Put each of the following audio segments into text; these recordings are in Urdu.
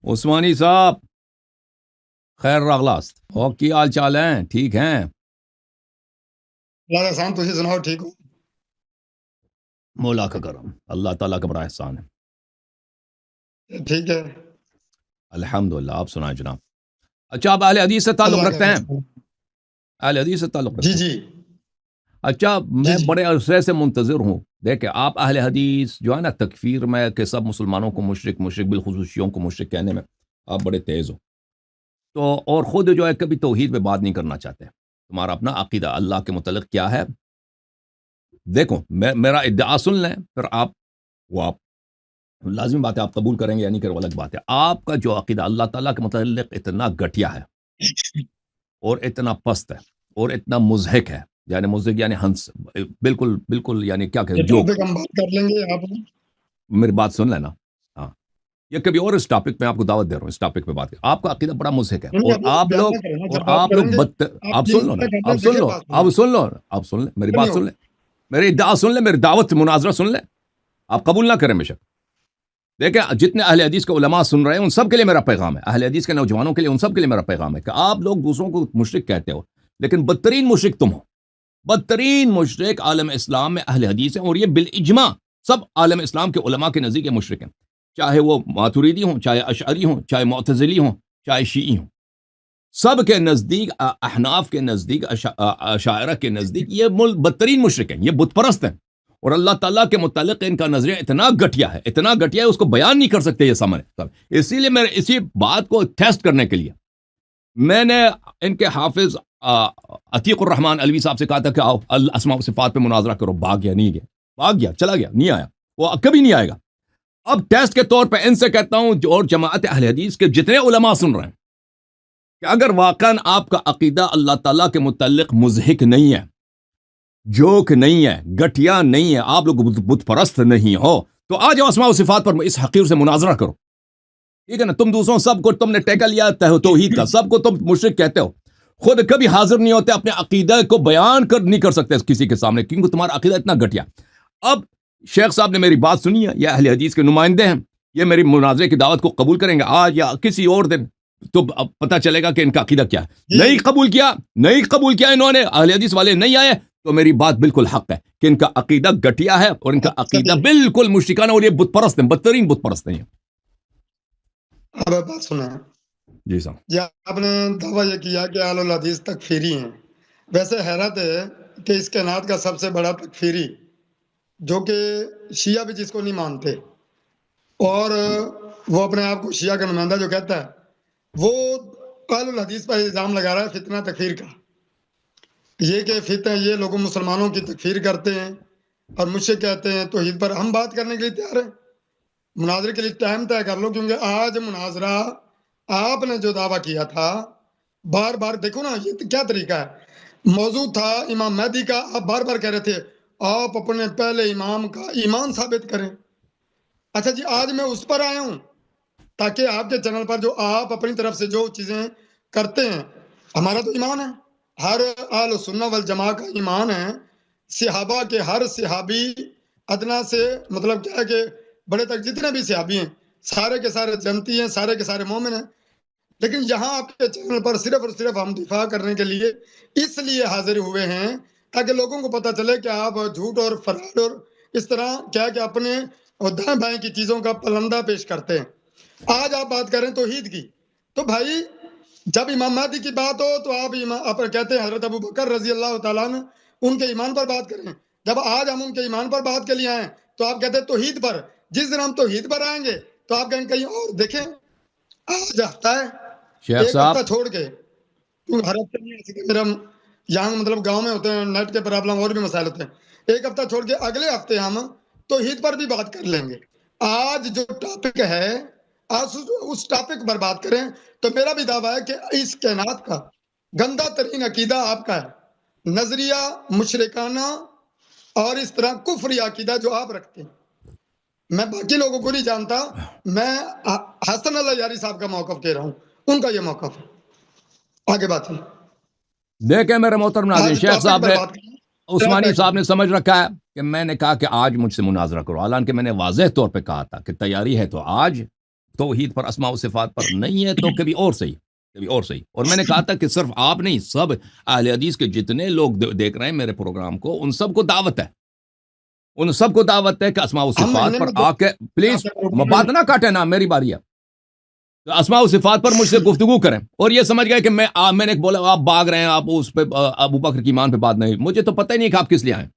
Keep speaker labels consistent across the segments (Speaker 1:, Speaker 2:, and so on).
Speaker 1: عثمانی صاحب خیر راغلاست اور کی حال چال ہیں؟ ٹھیک ہیں؟
Speaker 2: اللہ احسان تجھے سناؤ ٹھیک ہو؟
Speaker 1: مولا کا کرم، اللہ تعالیٰ کا بڑا احسان ہے۔
Speaker 2: ٹھیک ہے
Speaker 1: الحمدللہ، آپ سنائیں جناب۔ اچھا، آپ اہل حدیث سے تعلق
Speaker 2: اللہ
Speaker 1: رکھتے ہیں؟
Speaker 2: کا
Speaker 1: اہل حدیث سے تعلق
Speaker 2: جی
Speaker 1: رکھتے ہیں؟
Speaker 2: جی
Speaker 1: اچھا، میں
Speaker 2: جی
Speaker 1: بڑے عرصے سے منتظر ہوں۔ دیکھیں، آپ اہل حدیث جو ہے نا، تکفیر میں کہ سب مسلمانوں کو مشرک بالخصوص شیعوں کو مشرک کہنے میں آپ بڑے تیز ہو، تو اور خود جو ہے کبھی توحید پہ بات نہیں کرنا چاہتے۔ تمہارا اپنا عقیدہ اللہ کے متعلق کیا ہے؟ دیکھو، میرا ادعا سن لیں، پھر آپ لازمی بات ہے، آپ قبول کریں گے یا نہیں کریں، وہ الگ بات ہے۔ آپ کا جو عقیدہ اللہ تعالیٰ کے متعلق اتنا گھٹیا ہے اور اتنا پست ہے اور اتنا مضحک ہے، یعنی مضحک یعنی ہنس، بالکل یعنی کیا کہتے
Speaker 2: یہ
Speaker 1: ہیں، جوک۔
Speaker 2: ٹاپک ہم بات کر لیں گے آپ
Speaker 1: میری بات سن لینا، ہاں، یہ کبھی اور اس ٹاپک پہ آپ کو دعوت دے رہا ہوں، اس ٹاپک پہ بات کریں۔ آپ کا عقیدہ بڑا مضحک ہے،
Speaker 2: ان
Speaker 1: اور
Speaker 2: کا
Speaker 1: آپ
Speaker 2: بیان
Speaker 1: لوگ
Speaker 2: نہ کریں نا، جب بات کریں گے
Speaker 1: آپ
Speaker 2: تین
Speaker 1: سن لو نا،
Speaker 2: منٹ
Speaker 1: آپ
Speaker 2: ہمیں
Speaker 1: سن
Speaker 2: دیکھیں
Speaker 1: لو،
Speaker 2: بات
Speaker 1: آپ
Speaker 2: سنیں
Speaker 1: سن لو، آپ سن لیں، میری
Speaker 2: نہیں
Speaker 1: بات
Speaker 2: ہو
Speaker 1: سن لیں، میری ادعا سن لیں، میری دعوت مناظرہ سن لیں، آپ قبول نہ کریں بے شک۔ دیکھیں، جتنے اہل حدیث کے علماء سن رہے ہیں ان سب کے لیے میرا پیغام ہے، اہل حدیث کے نوجوانوں کے لیے ان سب کے لیے میرا پیغام ہے کہ آپ لوگ دوسروں کو مشرک کہتے ہو، لیکن بدترین مشرک تم ہو۔ بدترین مشرک عالم اسلام میں اہل حدیث ہیں، اور یہ بالاجماع سب عالم اسلام کے علماء کے نزدیک مشرک ہیں، چاہے وہ ماتوریدی ہوں، چاہے اشعری ہوں، چاہے معتزلی ہوں، چاہے شیعی ہوں۔ سب کے نزدیک، احناف کے نزدیک، اشاعرہ کے نزدیک یہ بدترین مشرک ہیں، یہ بت پرست ہیں، اور اللہ تعالیٰ کے متعلق ان کا نظریہ اتنا گھٹیا ہے، اتنا گھٹیا ہے، اس کو بیان نہیں کر سکتے یہ سامنے۔ اسی لیے میں اسی بات کو ٹیسٹ کرنے کے لیے میں نے ان کے حافظ عتیق الرحمان علوی صاحب سے کہا تھا کہ آؤ الاسماء و صفات پہ مناظرہ کرو، بھاگ گیا، نہیں گیا، بھاگ گیا، چلا گیا، نہیں آیا، وہ کبھی نہیں آئے گا۔ اب ٹیسٹ کے طور پہ ان سے کہتا ہوں، اور جماعت اہل حدیث کے جتنے علماء سن رہے ہیں، کہ اگر واقعاً آپ کا عقیدہ اللہ تعالیٰ کے متعلق مضحک نہیں ہے، جوک نہیں ہے، گٹیا نہیں ہے، آپ لوگ بت پرست نہیں ہو، تو آ جاؤ اسماء و صفات پر اس حقیر سے مناظرہ کرو، ٹھیک ہے نا؟ تم دوسروں سب کو تم نے ٹیکا لیا توحید کا، سب کو تم مشرک کہتے ہو، خود کبھی حاضر نہیں ہوتے، اپنے عقیدہ کو بیان نہیں کر سکتے کسی کے سامنے، کیونکہ تمہارا عقیدہ اتنا گھٹیا۔ اب شیخ صاحب نے میری بات سنی ہے، یہ اہل حدیث کے نمائندے ہیں، یہ میری مناظرے کی دعوت کو قبول کریں گے آج یا کسی اور دن، تو اب پتہ چلے گا کہ ان کا عقیدہ کیا ہے۔ نہیں قبول کیا انہوں نے، اہل حدیث والے نہیں آئے، تو میری بات بالکل حق ہے کہ ان کا عقیدہ گھٹیا ہے، اور ان کا عقیدہ بالکل مشرکانہ، اور یہ بت پرست ہیں، بدترین بت پرست ہیں۔
Speaker 2: اب بات سنیں
Speaker 1: جی صاحب،
Speaker 2: جی، آپ نے دعویٰ یہ کیا کہ اہل الحدیث تکفیری ہیں۔ ویسے حیرت ہے کہ اس کائنات کا سب سے بڑا تکفیری، جو کہ شیعہ بھی جس کو نہیں مانتے، اور وہ اپنے آپ کو شیعہ کا نمائندہ جو کہتا ہے، وہ اہل الحدیث پر الزام لگا رہا ہے فتنہ تکفیر کا، یہ کہ فتنہ یہ لوگوں مسلمانوں کی تکفیر کرتے ہیں اور مجھ سے کہتے ہیں توحید پر ہم بات کرنے کے لیے تیار ہیں۔ مناظرے کے لیے ٹائم طے کر لو، کیونکہ آج مناظرہ آپ نے جو دعویٰ کیا تھا، بار بار دیکھو نا یہ کیا طریقہ ہے، موضوع تھا امام مہدی کا، آپ بار بار کہہ رہے تھے آپ اپنے پہلے امام کا ایمان ثابت کریں۔ اچھا جی، آج میں اس پر آیا ہوں تاکہ آپ کے چینل پر جو آپ اپنی طرف سے جو چیزیں کرتے ہیں، ہمارا تو ایمان ہے، ہر اہل سنہ والجماع کا ایمان ہے، صحابہ کے ہر صحابی ادنا سے مطلب کیا ہے کہ بڑے تک جتنے بھی صحابی ہیں سارے کے سارے جنتی ہیں، سارے کے سارے مومن ہیں، لیکن یہاں آپ کے چینل پر صرف اور صرف ہم دفاع کرنے کے لیے اس لیے حاضر ہوئے ہیں تاکہ لوگوں کو پتہ چلے کہ آپ جھوٹ اور فراڈ اور اس طرح کیا کہ اپنے دائیں بائیں کی چیزوں کا پلندہ پیش کرتے ہیں۔ آج آپ بات کریں توحید کی، تو بھائی جب امام مہدی کی بات ہو تو آپ کہتے ہیں حضرت ابو بکر رضی اللہ تعالیٰ عنہ ان کے ایمان پر بات کریں، جب آج ہم ان کے ایمان پر بات کے لیے آئیں تو آپ کہتے ہیں توحید پر، جس دن ہم توحید پر آئیں گے تو آپ کہیں کہیں اور دیکھیں۔ آج ہفتہ ہے،
Speaker 1: شیخ
Speaker 2: ایک
Speaker 1: صاحب،
Speaker 2: ہفتہ چھوڑ کے، ہر ہفتے نہیں ایسے کہ میرا یہاں مطلب گاؤں میں ہوتے ہیں، نیٹ کے پرابلم اور بھی مسائل ہوتے ہیں، ایک ہفتہ چھوڑ کے اگلے ہفتے ہم توحید پر بھی بات کر لیں گے۔ آج جو ٹاپک ہے آج اس ٹاپک پر بات کریں، تو میرا بھی دعویٰ ہے کہ اس کائنات کا گندہ ترین عقیدہ آپ کا ہے، نظریہ مشرکانہ اور اس طرح کفری عقیدہ جو آپ رکھتے ہیں۔ میں باقی لوگوں کو نہیں جانتا، میں حسن اللہ یاری صاحب کا موقف کہہ رہا ہوں، ان کا یہ موقف ہے۔ آگے بات ہے،
Speaker 1: دیکھیں میرے محترم ناظرین،
Speaker 2: آج
Speaker 1: شیخ
Speaker 2: ٹاپک
Speaker 1: صاحب
Speaker 2: پر
Speaker 1: نے،
Speaker 2: بات کریں،
Speaker 1: عثمانی صاحب نے سمجھ رکھا ہے کہ میں نے کہا کہ آج مجھ سے مناظرہ کرو، حالانکہ میں نے واضح طور پہ کہا تھا کہ تیاری ہے تو آج، توحید پر اسماء و صفات پر نہیں ہے تو کبھی اور صحیح. اور میں نے کہا تھا کہ صرف آپ نہیں، سب اہل حدیث کے جتنے لوگ دیکھ رہے ہیں میرے پروگرام کو، ان سب کو دعوت ہے کہ اسماء و صفات پر آ کے پلیز بات نہ کاٹے نا، میری باری ہے. اسماء و صفات پر مجھ سے گفتگو کریں. اور یہ سمجھ گئے کہ میں نے بولا آپ بھاگ رہے ہیں، آپ اس پہ ابو بکر کی ایمان پہ بات نہیں. مجھے تو پتہ ہی نہیں کہ آپ کس لیے آئے.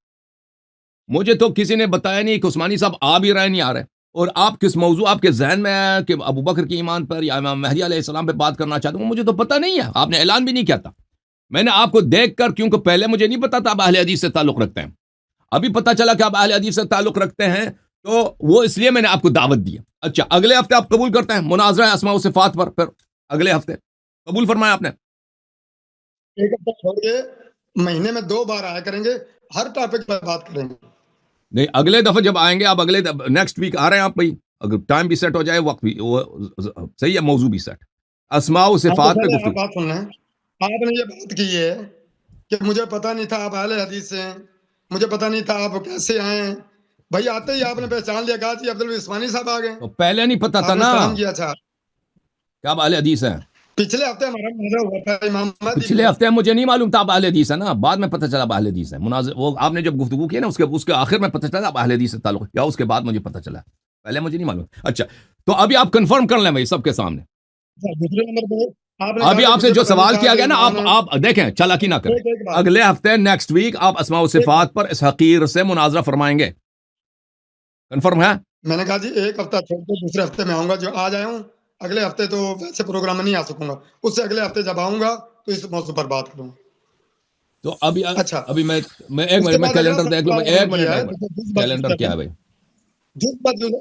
Speaker 1: مجھے تو کسی نے بتایا نہیں کہ عثمانی صاحب آ بھی رہے نہیں آ رہے. اور آپ کس موضوع آپ کے ذہن میں ہے کہ ابو بکر کی ایمان پر یا امام مہدی علیہ السلام پہ بات کرنا چاہتا ہوں، مجھے تو پتہ نہیں ہے. آپ نے اعلان بھی نہیں کیا تھا. میں نے آپ کو دیکھ کر، کیونکہ پہلے مجھے نہیں پتا تھا آپ اہل حدیث سے تعلق رکھتے ہیں، ابھی پتہ چلا کہ آپ اہل حدیث سے تعلق رکھتے ہیں، تو وہ اس لیے میں نے آپ کو دعوت دی. اچھا، اگلے ہفتے آپ قبول کرتے ہیں مناظرہ اسماء و صفات پر؟ پھر اگلے ہفتے قبول فرمایا آپ نے.
Speaker 2: ایک ہفتہ چھوڑ کے مہینے میں 2 بار آیا کریں گے، ہر ٹاپک پر بات کریں گے.
Speaker 1: نہیں، اگلے دفعہ جب آئیں گے آپ، اگلے نیکسٹ ویک آ رہے ہیں آپ بھائی، اگر ٹائم بھی سیٹ ہو جائے، وقت بھی صحیح ہے، موضوع بھی سیٹ، اسماء و صفات پہ
Speaker 2: آپ
Speaker 1: گفتگو.
Speaker 2: بات سن لیں. آپ نے یہ بات کی ہے کہ مجھے پتا نہیں تھا آپ اہل حدیث سے ہیں، مجھے پتا نہیں تھا آپ کیسے آئے ہیں. بھائی آتے ہی آپ نے پہچان لیا، کہا جی عبدالوہاب عثمانی صاحب آ گئے.
Speaker 1: تو پہلے نہیں پتا تھا
Speaker 2: آپ نے
Speaker 1: نا
Speaker 2: سلام کیا. اچھا،
Speaker 1: کہ آپ اہل حدیث ہیں.
Speaker 2: پچھلے ہفتے ہمارا مناظرہ ہوا تھا امام مہدی
Speaker 1: پچھلے
Speaker 2: پہ.
Speaker 1: ہفتے مجھے نہیں معلوم تھا آپ اہل حدیث ہیں نا، بعد میں پتہ چلا آپ اہل حدیث ہیں. مناظر وہ آپ نے جب گفتگو کی نا، اس کے آخر میں پتہ چلا آپ اہل حدیث سے تعلق ہے، یا اس کے بعد مجھے پتہ چلا، پہلے مجھے نہیں معلوم. اچھا، تو ابھی آپ کنفرم کر لیں بھائی سب کے سامنے.
Speaker 2: دوسرے نمبر پہ
Speaker 1: ابھی آپ سے جو سوال کیا گیا نا، آپ دیکھیں، چالاکی نہ کریں. اگلے ہفتے نیکسٹ ویک آپ اسماء و صفات پر اس حقیر سے مناظرہ فرمائیں گے. کنفرم ہے؟
Speaker 2: میں نے کہا جی ایک ہفتہ چھوڑ کے دوسرے ہفتے میں آؤں گا. جو آج آیا ہوں، اگلے ہفتے تو ویسے پروگرام میں نہیں آ سکوں گا. اس سے اگلے ہفتے جب آؤں گا تو اس موضوع پر بات کروں.
Speaker 1: تو
Speaker 2: اچھا،
Speaker 1: ابھی میں ایک منٹ میں کیلنڈر دیکھ لوں. ایک منٹ کیلنڈر کیا ہے بھائی؟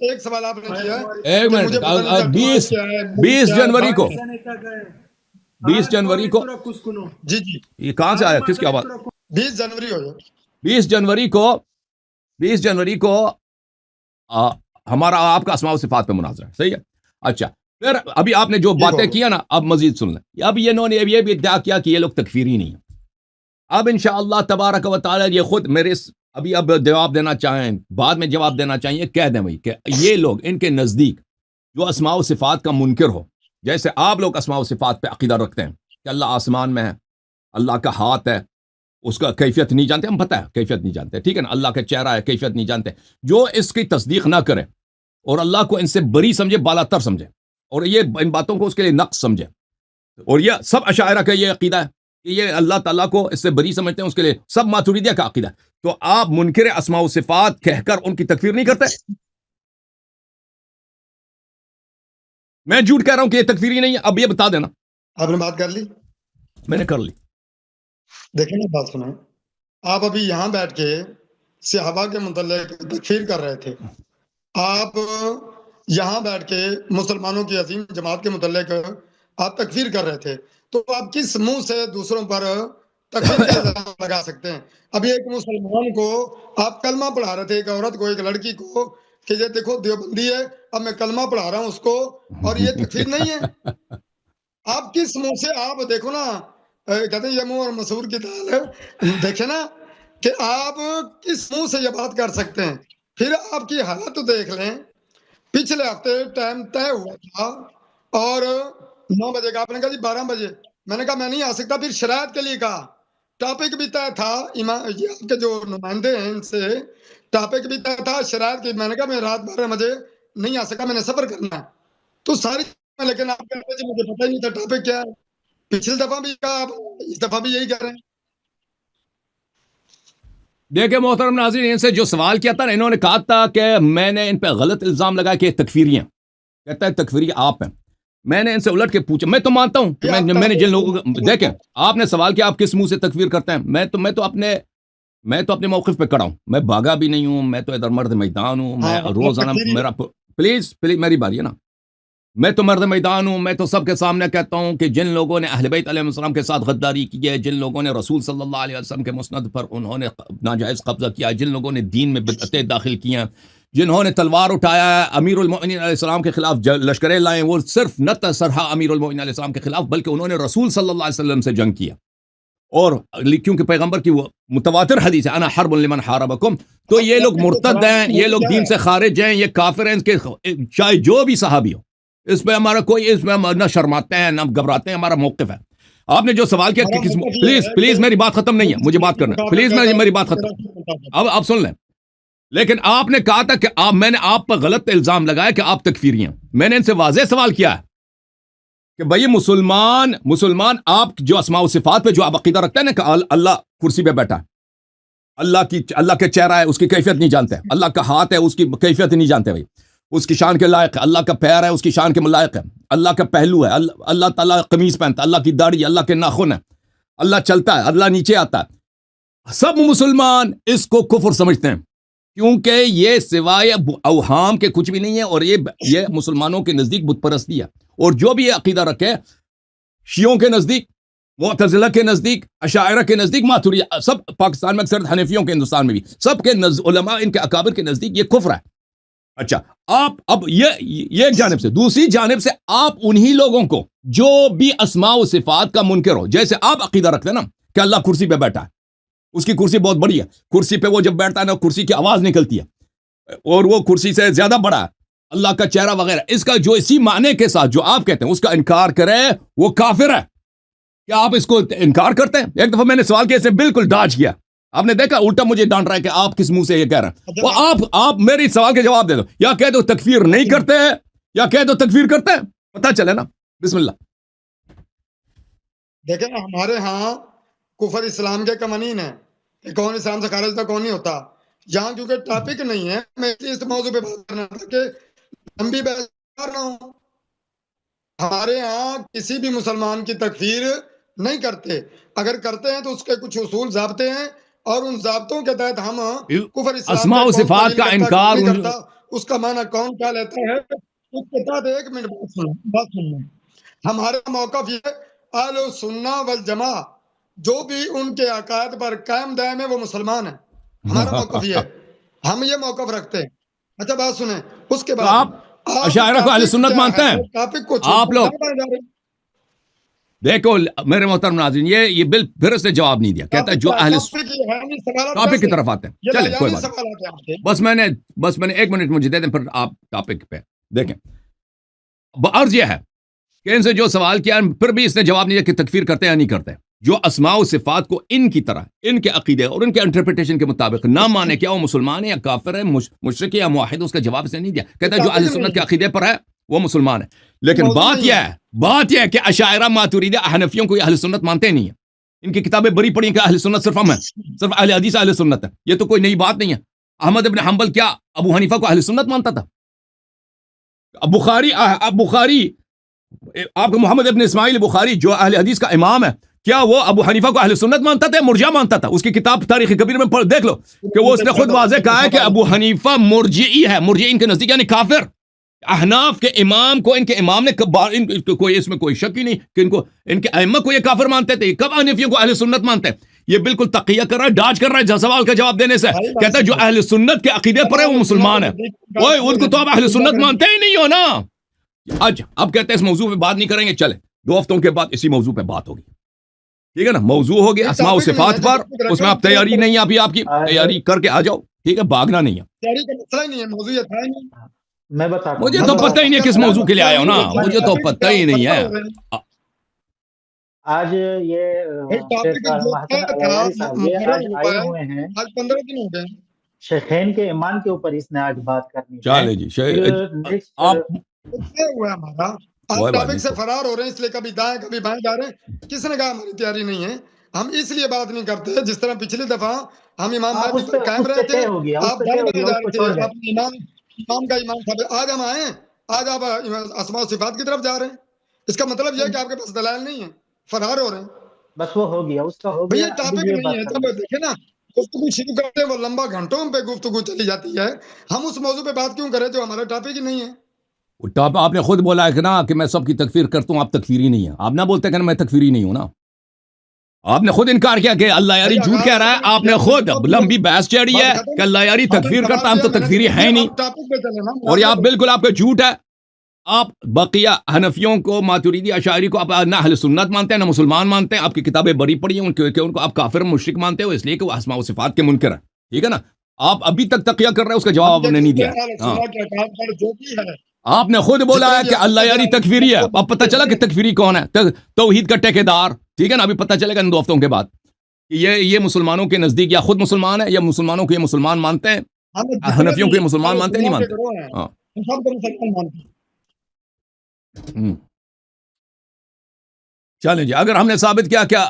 Speaker 2: ایک سوال آپ نے کیا
Speaker 1: ایک منٹ. 20 جنوری کو 20 جنوری کو
Speaker 2: جی جی
Speaker 1: یہ کہاں سے آیا، کس کی آواز؟
Speaker 2: 20 جنوری ہو جائے.
Speaker 1: 20 جنوری کو ہمارا آپ کا اسماء و صفات پہ مناظرہ ہے. صحیح ہے. اچھا، پھر ابھی آپ نے جو باتیں کیا نا، اب مزید سن لیں. اب انہوں نے یہ بھی ادعا کیا کہ یہ لوگ تکفیری نہیں ہیں. اب انشاءاللہ تبارک و تعالی یہ خود میرے ابھی اب جواب دینا چاہیں، بعد میں جواب دینا چاہیے، کہہ دیں بھائی کہ یہ لوگ ان کے نزدیک جو اسماء و صفات کا منکر ہو، جیسے آپ لوگ اسماء و صفات پہ عقیدہ رکھتے ہیں کہ اللہ آسمان میں ہے، اللہ کا ہاتھ ہے، اس کا کیفیت نہیں جانتے، ہم پتہ ہے کیفیت نہیں جانتے، ٹھیک ہے نا، اللہ کا چہرہ ہے، کیفیت نہیں جانتے. جو اس کی تصدیق نہ کرے اور اللہ کو ان سے بری سمجھے، بالا تر سمجھے، اور یہ ان باتوں کو اس کے لیے نقص سمجھے، اور یہ سب اشاعرہ کا یہ عقیدہ ہے کہ یہ اللہ تعالیٰ کو اس سے بری سمجھتے ہیں، اس کے لیے سب ماتوریدیہ کا عقیدہ ہے. تو آپ منکر اسماء و صفات کہہ کر ان کی تکفیر نہیں کرتے؟ میں جھوٹ کہہ رہا ہوں کہ یہ تکفیری نہیں ہے؟ اب یہ بتا دینا.
Speaker 2: آپ نے بات کر لی؟
Speaker 1: میں نے کر لی.
Speaker 2: دیکھیں نا، بات سنیں. آپ ابھی یہاں بیٹھ کے صحابہ کے متعلق تکفیر کر رہے تھے. آپ یہاں بیٹھ کے مسلمانوں کی عظیم جماعت کے متعلق آپ تکفیر کر رہے تھے. تو آپ کس منہ سے دوسروں پر تکفیر کا الزام لگا سکتے ہیں؟ ابھی ایک مسلمان کو آپ کلمہ پڑھا رہے تھے، ایک عورت کو، ایک لڑکی کو، کہ یہ دیکھو دیوبندی ہے، اب میں کلمہ پڑھا رہا ہوں اس کو، اور یہ تکفیر نہیں ہے؟ آپ کس منہ سے، آپ دیکھو نا، کہتے ہیں یہ منہ اور مسور کی دال ہے، دیکھیں نا کہ آپ کس منہ سے یہ بات کر سکتے ہیں. پھر آپ کی حالت دیکھ لیں. پچھلے ہفتے ٹائم طے ہوا تھا اور 9 بجے کا، آپ نے کہا جی 12 بجے. میں نے کہا میں نہیں آ سکتا. پھر شرائط کے لیے کہا. ٹاپک بھی طے تھا، یہ آپ کے جو نمائندے ہیں ان سے ٹاپک بھی طے تھا، شرائط کی. میں نے کہا میں رات 12 بجے نہیں آ سکا، میں نے سفر کرنا ہے. تو ساری، لیکن آپ کہتے ہیں مجھے پتہ ہی نہیں تھا ٹاپک کیا ہے. پچھلی دفعہ بھی کہا، اس دفعہ بھی یہی کہہ رہے ہیں.
Speaker 1: دیکھیں محترم ناظرین، ان سے جو سوال کیا تھا نا، انہوں نے کہا تھا کہ میں نے ان پہ غلط الزام لگایا کہ تکفیری ہیں. کہتا ہے تکفیری آپ ہیں. میں نے ان سے الٹ کے پوچھا، میں تو مانتا ہوں کہ میں نے جن لوگوں کو، دیکھیں آپ نے سوال کیا آپ کس منہ سے تکفیر کرتے ہیں. میں تو اپنے موقف پہ کڑا ہوں. میں بھاگا بھی نہیں ہوں، میں تو ادھر مرد میدان ہوں. میں روزانہ میرا پلیز میری باری ہے نا، میں تو مرد میدان ہوں. میں تو سب کے سامنے کہتا ہوں کہ جن لوگوں نے اہل بیت علیہ السلام کے ساتھ غداری کی ہے، جن لوگوں نے رسول صلی اللہ علیہ وسلم کے مسند پر انہوں نے ناجائز قبضہ کیا ہے، جن لوگوں نے دین میں بدعتیں داخل کی ہیں، جنہوں نے تلوار اٹھایا ہے امیر المؤمنین علیہ السلام کے خلاف، لشکریں لائیں، وہ صرف نہ سرہا امیر المؤمنین علیہ السلام کے خلاف، بلکہ انہوں نے رسول صلی اللہ علیہ وسلم سے جنگ کیا. اور کیونکہ پیغمبر کی وہ متواتر حدیث ہے، انا حرب لمن حاربکم. تو یہ لوگ مرتد ہیں، یہ لوگ دین سے خارج ہیں، یہ کافر ہیں، ان کے چاہے جو بھی صحابی ہو، اس پہ ہمارا کوئی اس میں نہ شرماتے ہیں نہ گھبراتے ہیں. ہمارا موقف ہے. آپ نے جو سوال کیا کہ پلیز میری بات ختم نہیں ہے, مجھے بات کرنا ہے, پلیز میری بات ختم. اب آپ سن لیں. لیکن آپ نے کہا تھا کہ میں نے آپ پر غلط الزام لگایا کہ آپ تکفیری ہیں. میں نے ان سے واضح سوال کیا ہے کہ بھائی مسلمان آپ جو اسماء و صفات پہ جو آپ عقیدہ رکھتے ہیں نا کہ اللہ کرسی پہ بیٹھا ہے, اللہ کے چہرہ ہے اس کی کیفیت نہیں جانتے, اللہ کا ہاتھ ہے اس کی کیفیت نہیں جانتے, بھائی اس کی شان کے لائق ہے, اللہ کا پیر ہے اس کی شان کے لائق ہے, اللہ کا پہلو ہے, اللہ تعالیٰ قمیض پہنتا ہے, اللہ کی داڑھی, اللہ کے ناخن ہے, اللہ چلتا ہے, اللہ نیچے آتا ہے. سب مسلمان اس کو کفر سمجھتے ہیں کیونکہ یہ سوائے اوہام کے کچھ بھی نہیں ہے, اور یہ مسلمانوں کے نزدیک بت پرستی ہے. اور جو بھی یہ عقیدہ رکھے شیعوں کے نزدیک, معتزلہ کے نزدیک, اشاعرہ کے نزدیک, ماتوریدی, سب پاکستان میں اکثر حنفیوں کے, ہندوستان میں بھی سب کے علماء ان کے اکابر کے نزدیک یہ کفر ہے. اچھا, آپ اب یہ ایک جانب سے, دوسری جانب سے آپ انہی لوگوں کو جو بھی اسماء و صفات کا منکر ہو, جیسے آپ عقیدہ رکھتے ہیں نا کہ اللہ کرسی پہ بیٹھا ہے, اس کی کرسی بہت بڑی ہے, کرسی پہ وہ جب بیٹھتا ہے نا کرسی کی آواز نکلتی ہے, اور وہ کرسی سے زیادہ بڑا ہے, اللہ کا چہرہ وغیرہ, اس کا جو اسی معنی کے ساتھ جو آپ کہتے ہیں اس کا انکار کرے وہ کافر ہے. کیا آپ اس کو انکار کرتے ہیں؟ ایک دفعہ میں نے سوال کیا, اسے بالکل ڈاج کیا, آپ نے دیکھا الٹا مجھے ڈانٹ رہا ہے کہ آپ کس منہ سے یہ کہہ رہے ہیں. وہ آپ میری سوال کے جواب دے دو, یا کہہ دو تکفیر نہیں کرتے ہیں یا کہہ دو تکفیر کرتے ہیں, پتہ چلے نا. بسم اللہ.
Speaker 2: دیکھیں ہمارے ہاں کفر اسلام کے قوانین ہیں کہ کون اسلام سے خارج تھا کون نہیں ہوتا. یہاں کیونکہ ٹاپک نہیں ہے, میں اس موضوع پہ بات کرنا تھا کہ لمبی بحث نہ ہو. ہمارے ہاں کسی بھی مسلمان کی تکفیر نہیں کرتے, اگر کرتے ہیں تو اس کے کچھ اصول ضابطے ہیں, اور ان ضابطوں کے تحت ہم کفر اسلام
Speaker 1: اسماء و صفات کا انکار
Speaker 2: کرتا, اس کا معنی کون کیا لیتا ہے, اس کے تحت ایک منٹ بات سننا. ہمارا موقف یہ اہل سنہ والجماع جو بھی ان کے عقائد پر قائم دائم ہے وہ مسلمان ہے. ہمارا موقف یہ ہے, ہم یہ موقف رکھتے ہیں. اچھا بات سنیں, اس کے بعد
Speaker 1: آپ اشاعرہ کو اہل سنت مانتے ہیں
Speaker 2: ٹاپک کو
Speaker 1: آپ لوگ. دیکھو میرے محترم ناظرین, یہ بل پھر اس نے جواب نہیں دیا, کہتا ہے جو اہل ٹاپک کی طرف آتے ہیں. چلے کوئی بات, بس میں نے 1 منٹ مجھے دے دیں پھر آپ ٹاپک پہ دیکھیں. عرض یہ ہے کہ ان سے جو سوال کیا پھر بھی اس نے جواب نہیں دیا کہ تکفیر کرتے ہیں یا نہیں کرتے. جو اسماء و صفات کو ان کی طرح ان کے عقیدے اور ان کے انٹرپریٹیشن کے مطابق نہ مانے, کیا وہ مسلمان ہے یا کافر ہے, مشرک ہے یا موحد, اس کا جواب اس نے نہیں دیا. کہتا ہے جو اہل سنت کے عقیدے پر ہے وہ مسلمان ہے. لیکن بات یہ ہے کہ اشاعرہ ماتوریدی حنفیوں کو یہ اہل سنت مانتے نہیں ہیں. ان کی کتابیں بڑی پڑی کہ اہل سنت صرف ہم ہیں, صرف اہل حدیث اہل سنت ہے. یہ تو کوئی نئی بات نہیں ہے. احمد ابن حنبل کیا ابو حنیفہ کو اہل سنت مانتا تھا؟ بخاری آپ کو محمد ابن اسماعیل بخاری جو اہل حدیث کا امام ہے, کیا وہ ابو حنیفہ کو اہل سنت مانتا تھا, مرجع مانتا تھا؟ اس کی کتاب تاریخ کبیر میں دیکھ لو کہ وہ اس نے خود واضح کہا ہے کہ ابو حنیفہ مرجعی ہے. مرجعی ان کے نزدیک یعنی کافر. احناف کے امام کو ان کے امام نے کوئی اس میں کوئی شک ہی نہیں کہ ان کے ائمہ کو یہ کافر مانتے تھے. کب حنفیوں کو اہل سنت مانتے ہیں؟ یہ بالکل تقیہ کر رہا ہے, ڈاج کر رہا ہے سوال کا جواب دینے سے. کہتا ہے جو اہل سنت کے عقیدے پر ہے وہ مسلمان ہے. اوئے ان کو تو آپ اہل سنت مانتے ہی نہیں ہو نا. اب کہتے ہیں اس موضوع پہ بات نہیں کریں گے. چلے 2 ہفتوں کے بعد اسی موضوع پہ بات ہوگی, ٹھیک ہے نا. موضوع ہوگی اسماء و صفات پر, اس میں آپ تیاری نہیں ہے, ابھی آپ کی تیاری کر کے آ جاؤ, ٹھیک ہے, بھاگنا نہیں ہے.
Speaker 2: تیاری کا مسئلہ ہی نہیں ہے, موضوع یہ تھا ہی نہیں.
Speaker 3: میں بتا رہا ہوں,
Speaker 1: مجھے تو پتہ ہی نہیں کس موضوع کے لیے آیا ہوں نا, مجھے تو پتہ ہی نہیں ہے.
Speaker 3: آج یہ آئے ہوئے ہیں,
Speaker 2: آج 15 دن ہو گئے.
Speaker 3: شیخین کے ایمان کے اوپر اس نے آج بات کرنی ہے.
Speaker 1: چلے جی, آپ
Speaker 2: ہوا ہمارا آپ ٹاپک سے فرار ہو رہے ہیں, اس لیے کبھی دائیں کبھی بائیں جا رہے ہیں. کس نے کہا ہماری تیاری نہیں ہے؟ ہم اس لیے بات نہیں کرتے جس طرح پچھلی دفعہ ہم امام مہدی پر قائم رہے تھے, آپ دائیں بائیں جا رہے تھے, اپنے امام کا ایمان تھا. آج ہم آئے, آج آپ اسماء و صفات کی طرف جا رہے ہیں. اس کا مطلب یہ ہے کہ آپ کے پاس دلائل نہیں ہے, فرار ہو رہے ہیں.
Speaker 3: بس وہ ہو گیا, اس کا ہو گیا.
Speaker 2: یہ ٹاپک نہیں ہے. جب دیکھیں نا گفتگو شروع کرتے ہیں وہ لمبا گھنٹوں پہ گفتگو چلی جاتی ہے. ہم اس موضوع پہ بات کیوں کریں جو ہمارا ٹاپک ہی نہیں ہے؟
Speaker 1: آپ نے خود بولا ہے کہ نا کہ میں سب کی تکفیر کرتا ہوں, آپ تکفیری نہیں ہیں. آپ نہ بولتے کہ میں تکفیری نہیں ہوں نا. آپ نے خود انکار کیا کہ اللہ یاری جھوٹ کہہ رہا ہے. آپ نے خود لمبی بحث چڑھی ہے کہ اللہ یاری تکفیر کرتا, ہم تو تکفیری ہے ہی نہیں. اور یہ آپ بالکل آپ کا جھوٹ ہے. آپ بقیہ حنفیوں کو, ماتوریدی, اشاعری کو آپ نہ اہل سنت مانتے ہیں نہ مسلمان مانتے ہیں. آپ کی کتابیں بڑی پڑی ہیں کہ ان کو آپ کافر مشرک مانتے ہو, اس لیے کہ وہ اسماء و صفات کے منکر ہیں, ٹھیک ہے نا. آپ ابھی تک تقیہ کر رہے ہیں, اس کا جواب ہم نے نہیں دیا.
Speaker 2: جو بھی ہے
Speaker 1: آپ نے خود بولا ہے کہ اللہ یاری تکفیری ہے. اب پتہ چلا کہ تکفیری کون ہے؟ توحید کا ٹھیکیدار. ٹھیک ہے نا, ابھی پتہ چلے گا ان 2 ہفتوں کے بعد کہ یہ مسلمانوں کے نزدیک یا خود مسلمان ہے یا مسلمانوں کو یہ مسلمان مانتے ہیں, حنفیوں کو یہ مسلمان مانتے ہیں نہیں مانتے. ہاں
Speaker 2: سب کو مسلمان مانتے ہیں.
Speaker 1: چلیں جی, اگر ہم نے ثابت کیا کیا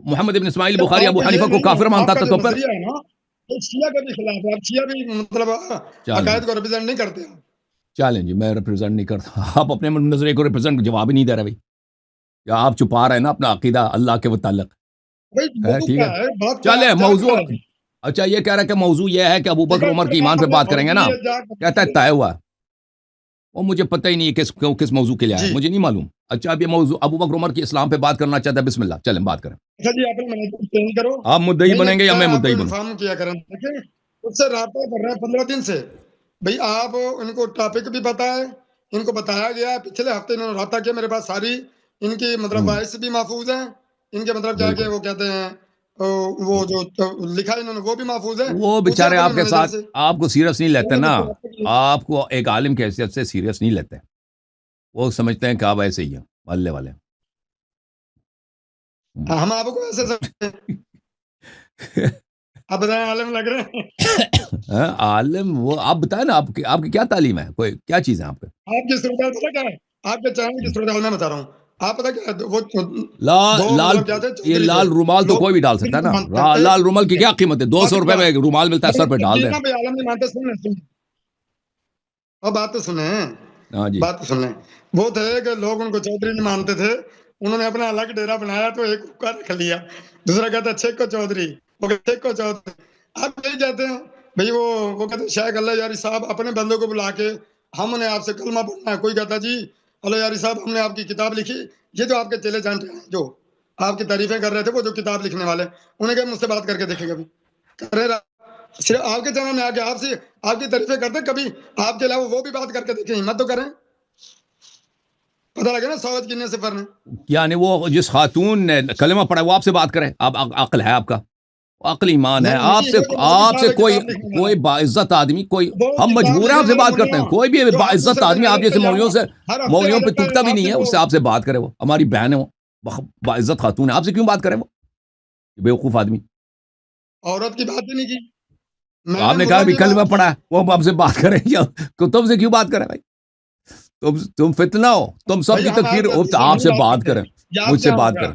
Speaker 1: محمد ابن اسماعیل بخاری ابو حنیفہ کو کافر مانتا تھا تو پھر
Speaker 2: شیعہ کے بھی خلاف ہے. آپ شیعہ بھی مطلب عقائد کو ریپرزینٹ نہیں کرتے.
Speaker 1: چلیں جی, میں ریپرزینٹ نہیں کرتا. آپ اپنے نظریے کو ریپرزینٹ جواب ہی نہیں دے رہے بھائی, یا آپ چھپا رہے ہیں نا اپنا عقیدہ اللہ کے متعلق. ٹھیک ہے, چلے موضوع. اچھا, یہ کہہ رہا ہے کہ موضوع یہ ہے کہ ابو بکر عمر کی ایمان پہ بات کریں گے نا, کہتا ہے طے ہوا. وہ مجھے پتہ ہی نہیں ہے کس موضوع کے لیے آیا, مجھے نہیں معلوم. اچھا, اب یہ موضوع ابو بکر عمر کی اسلام پہ بات کرنا چاہتا ہے, بسم اللہ, چلیں بات کریں. آپ مدعی بنیں گے یا میں مدعی بنوں؟
Speaker 2: کیا کریں, اس سے رابطہ کر رہے ہیں 15 دن سے بھائی. آپ ان کو ٹاپک بھی پتا ہے, ان کو بتایا گیا ہے. پچھلے ہفتے انہوں نے رابطہ کیا, میرے پاس ساری ان کی مطلب وائس بھی محفوظ ہیں. ان کے مطلب کیا کہ وہ کہتے ہیں وہ جو لکھا ہے انہوں نے وہ بھی محفوظ ہے.
Speaker 1: وہ بیچارے آپ کے ساتھ آپ کو سیریس نہیں لیتے نا, آپ کو ایک عالم کی حیثیت سے سیریس نہیں لیتے. وہ سمجھتے ہیں کہ آپ ایسے ہی ہیں والے والے.
Speaker 2: ہم آپ کو ایسے سمجھتے ہیں. آپ بتائیں عالم لگ رہے ہیں.
Speaker 1: عالم وہ آپ بتائیں نا, آپ کی کیا تعلیم ہے, کوئی کیا چیز ہے آپ کے؟
Speaker 2: آپ کی صورتحال پتہ کیا ہے, آپ کے چینل کی صورتحال میں بتا رہا ہوں. آپ پتہ کیا وہ
Speaker 1: یہ لال رومال تو کوئی بھی ڈال سکتا ہے نا. لال رومال کی کیا قیمت ہے؟ 200 روپے میں رومال ملتا ہے, سر پہ ڈال دیں.
Speaker 2: عالم نہیں مانتے. سنیں اور بات تو سنیں.
Speaker 1: ہاں جی,
Speaker 2: بات تو سنیں. وہ تھے کہ لوگ ان کو چودھری نہیں مانتے تھے, انہوں نے اپنا الگ ڈیرا بنایا تو ایک کا رکھ لیا, دوسرا کہتا ہے چھک کو چودھری, وہ چھک کو چودھری. آپ یہی کہتے ہیں بھائی. وہ کہتے ہیں شیخ اللہ یاری صاحب اپنے بندوں کو بلا کے ہم نے آپ سے کلمہ پڑھنا ہے. کوئی کہتا جی اللہ یاری صاحب ہم نے آپ کی کتاب لکھی. یہ جو آپ کے چیلے جانتے ہیں جو آپ کی تعریفیں کر رہے تھے, وہ جو کتاب لکھنے والے, انہیں کہ مجھ سے بات کر کے دیکھے. کبھی کرے رہا صرف آپ کے چینل میں آ کے آپ سے آپ کی تعریفیں کرتے, کبھی آپ کے علاوہ وہ بھی بات کر کے دیکھیں. ہمت تو کریں, پتہ لگے نا سوچ کتنے صفر نے.
Speaker 1: یعنی وہ جس خاتون نے کلمہ پڑھا وہ آپ سے بات کرے. آپ عقل ہے آپ کا, عقل ایمان ہے آپ سے کوئی باعزت آدمی, کوئی ہم مجبور ہیں آپ سے بات کرتے ہیں. کوئی بھی باعزت آدمی آپ جیسے مولویوں پہ تکتا بھی نہیں ہے, اس سے آپ سے بات کرے. وہ ہماری بہن ہے, وہ باعزت خاتون ہے, آپ سے کیوں بات کرے؟ وہ بیوقوف آدمی.
Speaker 2: عورت کی بات ہی نہیں کی.
Speaker 1: آپ نے کہا بھی کلمہ پڑھا ہے, وہ آپ سے بات کریں یا تم سے کیوں بات کریں بھائی؟ تم فتنہ ہو, تم سب کی تکفیر ہو, آپ سے بات کریں, مجھ سے بات کریں.